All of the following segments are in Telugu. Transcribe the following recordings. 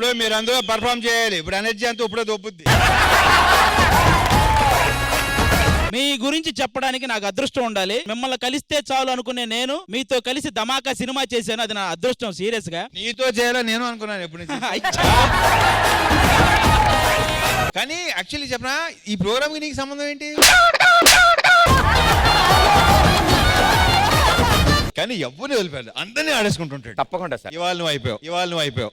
ఇప్పుడు మీరు అందరూ పర్ఫామ్ చేయాలి. ఇప్పుడు ఎనర్జీ అంతా ఇప్పుడే దొబ్బుద్ది. మీ గురించి చెప్పడానికి నాకు అదృష్టం ఉండాలి. మిమ్మల్ని కలిస్తే చాలు అనుకునే నేను మీతో కలిసి ధమాకా సినిమా చేశాను. అది నా అదృష్టం. సీరియస్ గా నీతో చేయాలని నేను అనుకున్నాను ఎప్పుడు నుంచి. కానీ యాక్చువల్లీ చెప్పనా, ఈ ప్రోగ్రామ్ కి నీకు సంబంధం ఏంటి? కానీ ఎవరిని వదిలిపోయారు, అందరినీ ఆడేసుకుంటుంటాడు. తప్పకుండా సార్. ఇవాళ నువ్వు అయిపోయావు.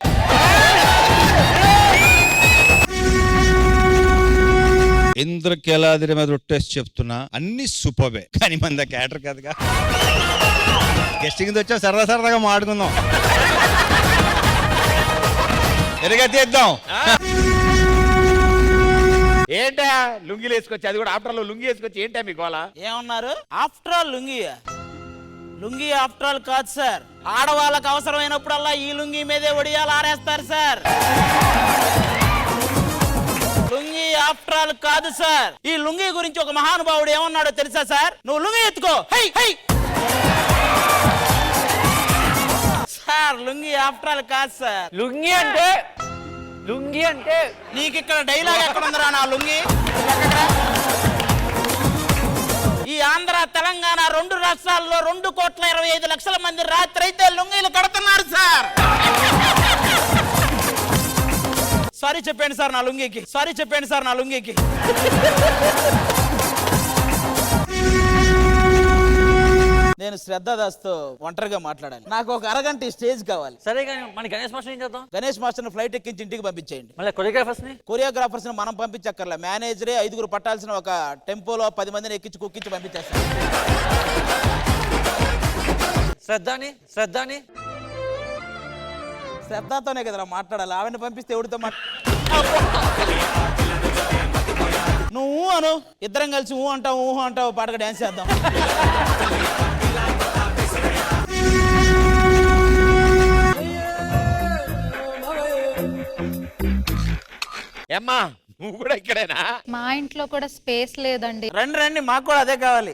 ఇంద్రకేలాద్రి మీద రొట్టేసి చెప్తున్నా, అన్ని సూపర్వే. కానీ మన క్యాటర్ కదగా. గెస్ట్ కింద వచ్చా సరదాగా మాట్లాడుకుందాం. ఎరగా తీద్దాం. ఏంటా లుంగీలు వేసుకొచ్చి, అది కూడా ఆఫ్టర్ ఆల్ లుంగి వేసుకొచ్చి ఏంటా మీ గోళ? ఏమన్నారు? After all lungi after all కాదు సార్. ఆడవాళ్ళకు అవసరమైనప్పుడల్లా ఈ లుంగి మీదే ఒడియాలు ఆరేస్తారు సార్. లుంగి ఆఫ్టర్ ఆల్ కాదు సార్. ఈ లుంగి గురించి ఒక మహానుభావుడు ఏమన్నాడో తెలుసా సార్? నువ్వు లుంగి ఎత్తుకో. High high sir, lungi after all కాదు సార్. లుంగి అంటే నీకు ఇక్కడ డైలాగ్ ఎక్కడ ఉందిరా నా లుంగి? ఈ ఆంధ్ర తెలంగాణ 2 రాష్ట్రాల్లో 2,25,00,000 మంది రాత్రి అయితే లుంగీలు కడుతున్నారు సార్. సారీ చెప్పండి సార్ నా లుంగికి. నేను శ్రద్ధ దాస్తో ఒంటరిగా మాట్లాడాలి. నాకు ఒక అరగంట స్టేజ్ కావాలి. సరే కానీ మన గణేష్ మాస్టర్ ఏం చేద్దాం? గణేష్ మాస్టర్ ఫ్లైట్ ఎక్కించి ఇంటికి పంపించేయండి. మళ్ళీ కొరియోగ్రాఫర్స్ ని మనం పంపించక్కర్లే. మేనేజరే 5 పట్టాల్సిన ఒక టెంపోలో 10 మందిని ఎక్కించి కుక్కించి పంపించేస్తారు. శ్రద్ధతోనే కదరా మాట్లాడాలి. ఆవిడని పంపిస్తే ఎవరితో నువ్వు అను, ఇద్దరం కలిసి ఊహ అంటావు పాటగా డాన్స్ చేద్దాం. ఏమ్మా నువ్వు కూడా ఇక్కడేనా? మా ఇంట్లో కూడా స్పేస్ లేదండి. రండి, మాకు కూడా అదే కావాలి.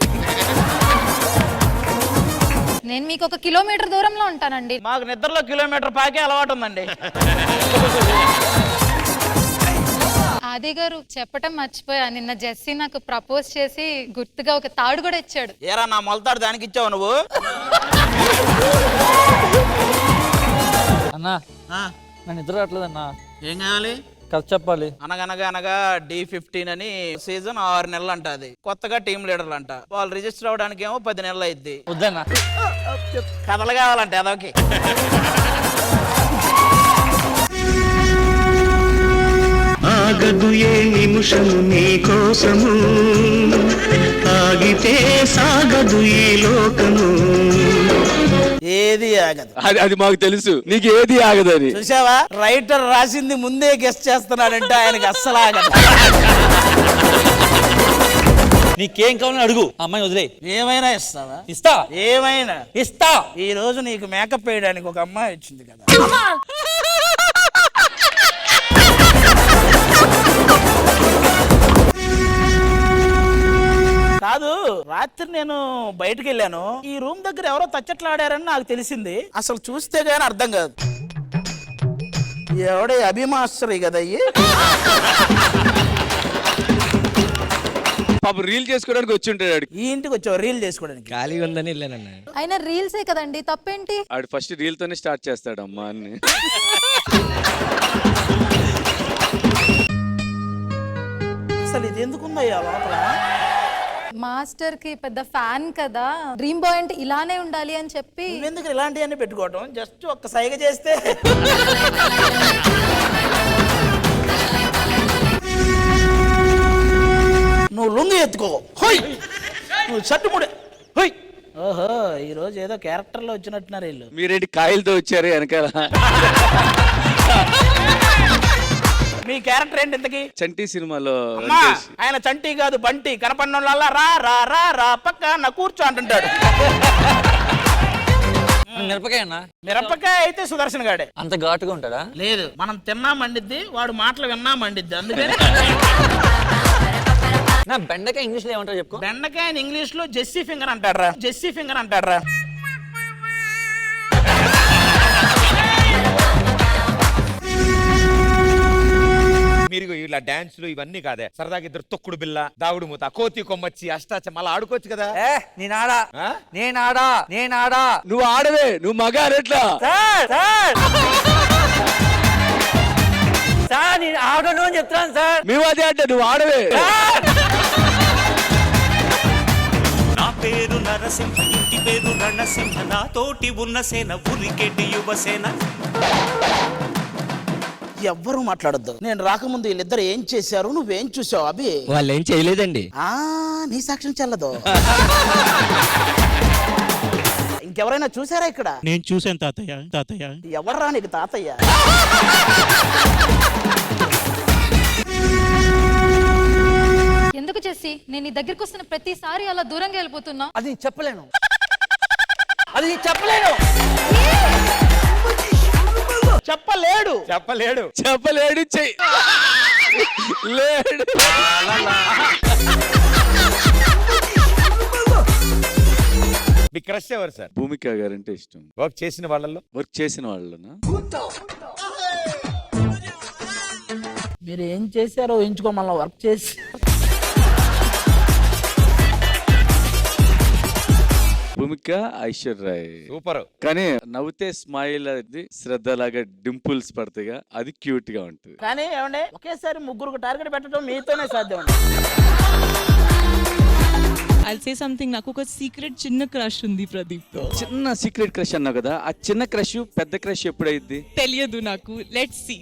నేను మీకు 1 కిలోమీటర్ దూరంలో ఉంటానండి. మాకు నిద్రలో కిలోమీటర్ పాకే అలవాటు ఉందండి. ఆది గారు చెప్పటం మర్చిపోయా, నిన్న జెస్సీ నాకు ప్రపోజ్ చేసి గుర్తుగా ఒక తాడు కూడా ఇచ్చాడు. ఏరా నా మొలతాడు దానికి ఇచ్చావు నువ్వు? అన్నా నా నిద్ర రావట్లేదన్నా. ఏం కావాలి? కథ చెప్పాలి. అనగా D15 అని సీజన్ 6 నెలలు అంట. అది కొత్తగా టీం లీడర్లు అంట. వాళ్ళు రిజిస్టర్ అవడానికి ఏమో 10 నెలలు అయింది. వద్దన్నా, కథలు కావాలంటే అదొకే. ఆగదు ఏ నిమిషము నీ కోసము, ఆగితే సాగదు ఈ లోకము. ఏది ఆగదు. అది మాకు తెలుసు, నీకు ఏది ఆగదని. చూసావా, రైటర్ రాసింది ముందే గెస్ట్ చేస్తున్నాడంటే ఆయనకి అస్సలు ఆగదు. నీకేం కావాలని అడుగు, అమ్మాయిని వదిలే. ఏమైనా ఇస్తావా? ఇస్తా. ఏమైనా ఇస్తా. ఈ రోజు నీకు మేకప్ వేయడానికి ఒక అమ్మాయి వచ్చింది కదా. కాదు, రాత్రి నేను బయటకు వెళ్ళాను. ఈ రూమ్ దగ్గర ఎవరో తచ్చట్లాడారని నాకు తెలిసింది. అసలు చూస్తే గానీ అర్థం కాదు. ఎవడే అభిమాస్టరీ కదా అయ్యి. పాప రీల్ చేసుకోవడానికి వచ్చి ఉంటాడు. ఈ ఇంటికి వచ్చావు రీల్ చేసుకోవడానికి? ఖాళీగా ఉందని వెళ్ళానన్న. అయినా రీల్సే కదండి, తప్పేంటి? ఆడు ఫస్ట్ రీల్ తోనే స్టార్ట్ చేస్తాడు అమ్మా అన్ని. అసలు ఇది ఎందుకుందయ్యా లోపల? మాస్టర్ కి పెద్ద ఫ్యాన్ కదా, డ్రీమ్ బాయ్ అంటే ఇలానే ఉండాలి అని చెప్పి. ఎందుకు ఇలాంటివన్నీ పెట్టుకోవటం? జస్ట్ ఒక్క సైగ చేస్తే. నువ్వు లుంగి ఎత్తుకో, నువ్వు షర్టు ముడే. ఓహో, ఈ రోజు ఏదో క్యారెక్టర్ లో వచ్చినట్టున్నారు వీళ్ళు. మీరేంటి కాయలతో వచ్చారు వెనకాల? మీ క్యారెక్టర్ ఏంటి ఇంతకి? చంటి సినిమాలో ఆయన చంటి కాదు బంటి. కనపడినోళ్ళ రా రా రా రా పక్క నా కూర్చో అంటుంటాడు. మిరపకాయ అన్న. మిరపకాయ అయితే సుదర్శన్ గాడే. అంత ఘాటుగా ఉంటాడా? లేదు, మనం తిన్నా మండిద్ది, వాడు మాటలు విన్నా మండిద్ది. అందుకని నా బెండకాయ ఇంగ్లీష్ లో ఏమంటారు చెప్పు? బెండకాయ ఇంగ్లీష్ లో జెస్సీ ఫింగర్ అంటారా. మీరు ఇలా డాన్సులు ఇవన్నీ కాదే, సరదాగా ఇద్దరు తొక్కుడు బిల్ల, దాగుడు మూత, కోతి కొమ్మచ్చి, అష్టాచ మళ్ళీ ఆడుకోవచ్చు కదా. నేనాడా ఆ? నేనాడా నువ్వు ఆడవే, నువ్వు మగ ఎట్లా? సార్ నేను ఆడను అని చెప్తాను సార్. మేము అదే అంటే నువ్వు ఆడవే. నా పేరు నరసింహ, ఇంటి పేరు రణసింహ, నా తోటి ఉన్న సేన ఉరికెటి యువసేన. ఎవ్వరూ మాట్లాడొద్దు. నేను రాకముందు వీళ్ళిద్దరు ఏం చేశారు, నువ్వేం చూసావు అభి? వాళ్ళు ఏం చేయలేదండి. నీ సాక్ష్యం చెల్లదు. ఇంకెవరైనా చూసారా ఇక్కడ? నేను చూశాను తాతయ్య. ఎవర్రా నీకు తాతయ్య? ఎందుకు చేసి నేను నీ దగ్గరికి వస్తున్న ప్రతిసారి అలా దూరంగా వెళ్ళిపోతున్నా? అది చెప్పలేను. చెప్పలేడు చెయ్యి లేడు. మీ క్రష్ ఎవరు సార్? భూమిక గారంటే ఇష్టం. వర్క్ చేసిన వాళ్ళల్లో వర్క్ చేసిన వాళ్ళనా? మీరు ఏం చేశారో ఎంచుకోమల్లా వర్క్ చేసి. భూమిక, ఐశ్వర్యరాయ్ సూపర్. కానీ నవ్వుతే స్మైల్ అది శ్రద్ధ లాగా డింపుల్స్ పడతాయిగా, అది క్యూట్ గా ఉంటుంది. కానీ ఏమండి ఒకేసారి ముగ్గురు టార్గెట్ పెట్టడం మీతోనే సాధ్యం. I'll say something. నాకు ఒక సీక్రెట్ చిన్న క్రష్ ఉంది ప్రదీప్ తో. చిన్న సీక్రెట్ క్రష్ అన్నావు కదా, ఆ చిన్న క్రష్ పెద్ద క్రష్ ఎప్పుడైద్ది? తెలియదు నాకు. Let's see.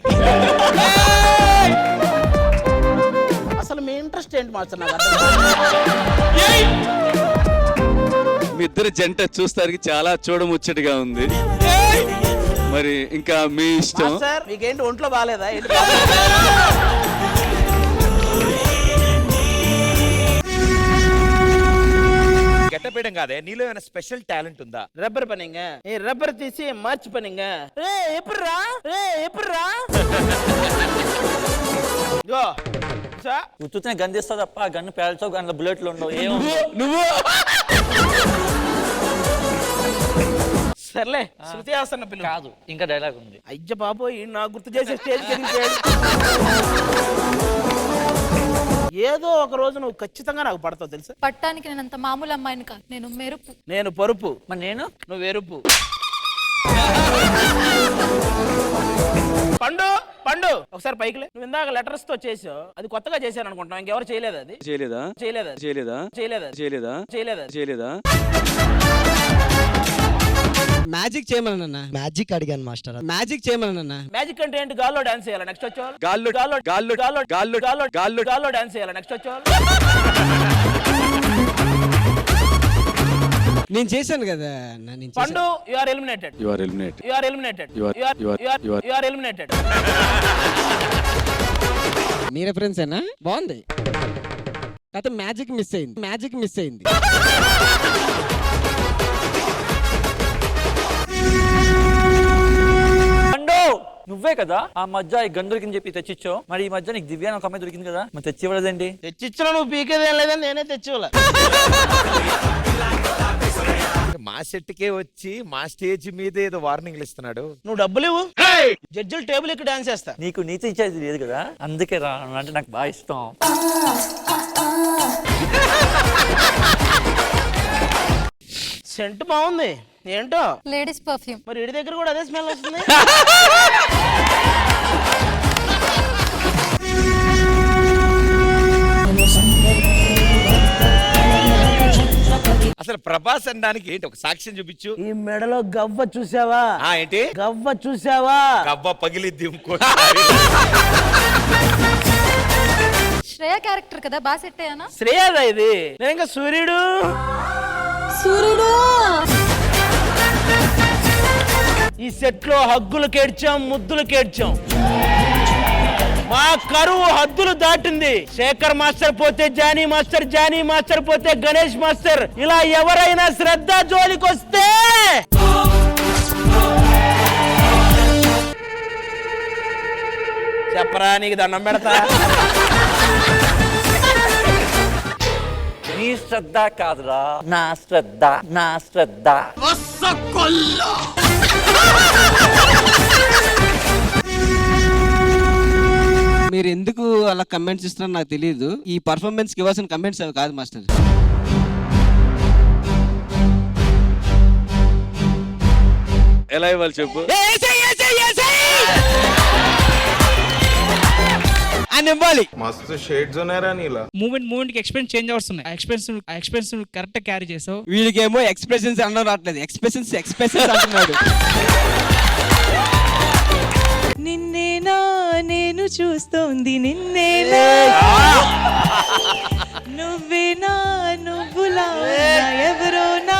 అసలు మీ ఇంట్రెస్ట్ ఏంటి మాస్టర్? మీ ఇద్దరు జంట చూస్తానికి చాలా చూడముచ్చటగా ఉంది. మరి ఇంకా మీ ఇష్టం. సార్ మీకేంటి ఒంట్లో బాగాలేదా? గెట్టపేయడం కాదే, నీలో ఏమైనా స్పెషల్ టాలెంట్ ఉందా? రబ్బర్ పనింగ, ఈ రబ్బర్ తీసి మార్చి పనింగ. ఎప్పుడు రా ఉత్తునే గన్ తీస్తావు తప్ప ఆ గన్ను పేల్చావు, గన్ల బుల్లెట్లు ఉండవు. ఏమో నువ్వు సర్లే, శృతి హాసన్ పిల్ల కాదు, ఇంకా డైలాగ్ ఉంది. అయ్య బాబోయ్, నాకు గుర్తు చేసే స్టేజ్ ఏదో ఒక రోజు నువ్వు ఖచ్చితంగా నాకు పడతావు తెలుసా? పట్టానికి నేను అంత మామూలు అమ్మాయిని కాదు, నేను మెరుపు. నేను పరుపు, మరి నేను నువ్వు ఎరుపు. పండు ఒకసారి పైకి లే. నువ్వు ఇందాక లెటర్స్ తో చేసావు, అది కొత్తగా చేశాను అనుకుంటున్నావు. ఇంకెవరు చేయలేదు. అది చేయలేదా? మ్యాజిక్ చేయమన్నా. మ్యాజిక్ అడిగాను మాస్టర్. మ్యాజిక్ చేయమన్నా. మ్యాజిక్ అంటే ఏంటి? గాల్లో డాన్స్ చేయాలి. నెక్స్ట్ వచ్చేవాళ్ళు గాల్లో డాన్స్ చేయాలి. నెక్స్ట్ వచ్చేవాళ్ళు నేను చేశాను కదా. Pandu, you are eliminated. మీ రెఫరెన్స్ ఏనా? బాగుంది. అయితే మ్యాజిక్ మిస్ అయింది. నువ్వే కదా ఆ మధ్య ఈ గన్ దొరికింది చెప్పి తెచ్చిచ్చావు. మరి ఈ మధ్య నీకు దివ్య ఒక అమ్మాయి దొరికింది కదా, మరి తెచ్చివ్వలేదండి? తెచ్చిచ్చిన నువ్వు పీకేదేం లేదని నేనే తెచ్చివ్వలే. మా సెట్కే వచ్చి మా స్టేజ్ మీద ఏదో వార్నింగ్లు ఇస్తున్నాడు. నువ్వు డబ్బులు ఇవ్వు, జడ్జిలు టేబుల్ ఎక్కి డాన్స్ చేస్తా. నీకు నీతి ఇచ్చేది లేదు కదా, అందుకే రా అంటే నాకు బాగా ఇష్టం. సెంట్ బాగుంది. ఏంటో లేడీస్ పర్ఫ్యూమ్. మరి ఇడి దగ్గర కూడా అదే స్మెల్ వస్తుంది. అసలు ప్రభాస్ అనడానికి ఏంటి? ఒక సాక్ష్యం చూపించు. ఈ మెడలో గవ్వ చూసావా? ఏంటి గవ్వ చూసావా? గవ్వ పగిలిద్ది. శ్రేయ క్యారెక్టర్ కదా, బాగా సెట్ అయ్యానా? శ్రేయదా ఇది? నేను ఇంకా సూర్యుడు. ఈ సెట్ లో హగ్గులు కేడ్చాం, ముద్దులు కేడ్చాం. మా కరువు హద్దులు దాటింది. శేఖర్ మాస్టర్ పోతే జానీ మాస్టర్ పోతే గణేష్ మాస్టర్, ఇలా ఎవరైనా శ్రద్ధ జోలికొస్తే చెప్పరా, నీకు దండం పెడతా. నీ శ్రద్ధ కాదురా, నా శ్రద్ధ. మీరు ఎందుకు అలా కమెంట్స్ ఇస్తున్నారో నాకు తెలియదు. ఈ పర్ఫార్మెన్స్ కి ఇవ్వాల్సిన కమెంట్స్ అవి కాదు మాస్టర్. ఎలా ఇవ్వాలి చెప్పు. అని ఇవ్వాలి. మస్తు షేడ్స్ ఉన్నారా నీలా. మూమెంట్ కి ఎక్స్పెన్స్ చేంజ్ అవుతున్నాయి. ఎక్స్పెన్స్ కరెక్ట్ క్యారీ చేసావు. వీడికేమో ఎక్స్ప్రెషన్స్ అనడం రావట్లేదు, ఎక్స్ప్రెషన్స్ అంటున్నాడు. నిన్నేనా నేను చూస్తోంది, నిన్నేనా నువ్వేనా నువ్వులా ఎవరోనా,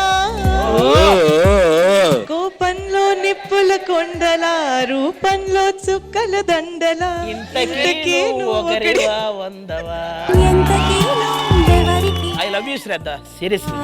కోపంలో నిప్పుల కొండలా, రూపంలో చుక్కల దండలా, ఇంతకీ నువ్వు ఒకరివా వందవా. I love you Shraddha, seriously.